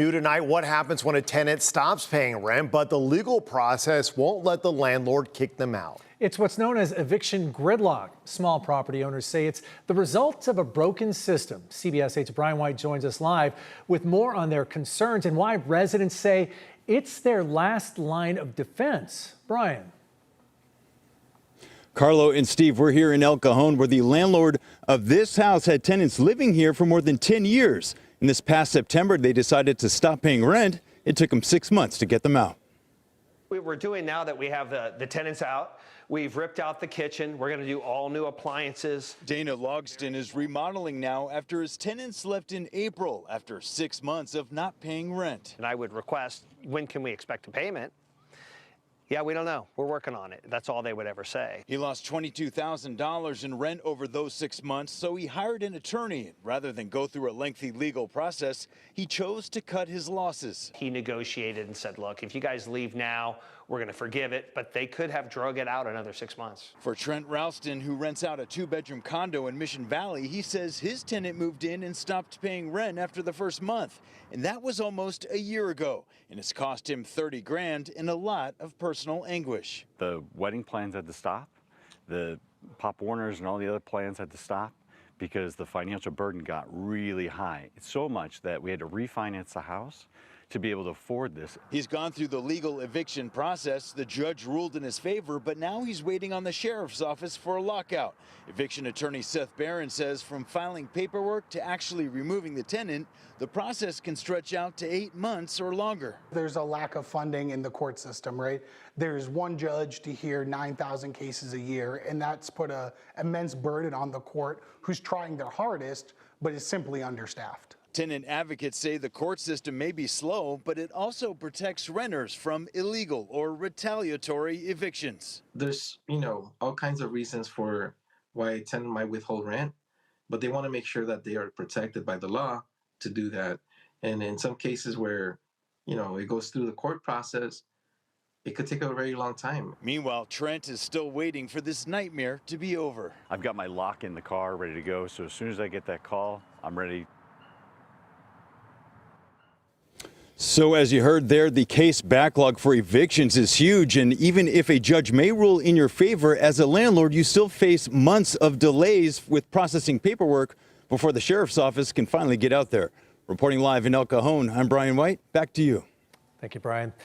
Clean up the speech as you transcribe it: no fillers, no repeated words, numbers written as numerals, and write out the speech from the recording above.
New tonight, what happens when a tenant stops paying rent, but the legal process won't let the landlord kick them out. It's what's known as eviction gridlock. Small property owners say it's the result of a broken system. CBS 8's Brian White joins us live with more on their concerns and why residents say it's their last line of defense. Brian. Carlo and Steve, we're here in El Cajon, where the landlord of this house had tenants living here for more than 10 years. And this past September, they decided to stop paying rent. It took them 6 months to get them out. What we're doing now that we have the tenants out, we've ripped out the kitchen. We're going to do all new appliances. Dana Logston is remodeling now after his tenants left in April after 6 months of not paying rent. And I would request, when can we expect a payment? Yeah, we don't know. We're working on it. That's all they would ever say. He lost $22,000 in rent over those 6 months, so he hired an attorney. Rather than go through a lengthy legal process, he chose to cut his losses. He negotiated and said, look, if you guys leave now, we're going to forgive it, but they could have drug it out another 6 months. For Trent Ralston, who rents out a 2-bedroom condo in Mission Valley, he says his tenant moved in and stopped paying rent after the first month. And that was almost a year ago. And it's cost him $30,000 and a lot of personal anguish. The wedding plans had to stop. The Pop Warners and all the other plans had to stop because the financial burden got really high. It's so much that we had to refinance the house to be able to afford this. He's gone through the legal eviction process. The judge ruled in his favor, but now he's waiting on the sheriff's office for a lockout. Eviction attorney Seth Barron says from filing paperwork to actually removing the tenant, the process can stretch out to 8 months or longer. There's a lack of funding in the court system, right? There's one judge to hear 9,000 cases a year, and that's put an immense burden on the court, who's trying their hardest, but is simply understaffed. Tenant advocates say the court system may be slow, but it also protects renters from illegal or retaliatory evictions. There's, all kinds of reasons for why a tenant might withhold rent, but they want to make sure that they are protected by the law to do that. And in some cases where, it goes through the court process, it could take a very long time. Meanwhile, Trent is still waiting for this nightmare to be over. I've got my lock in the car ready to go, so as soon as I get that call, I'm ready. So as you heard there, the case backlog for evictions is huge, and even if a judge may rule in your favor, as a landlord, you still face months of delays with processing paperwork before the sheriff's office can finally get out there. Reporting live in El Cajon, I'm Brian White. Back to you. Thank you, Brian.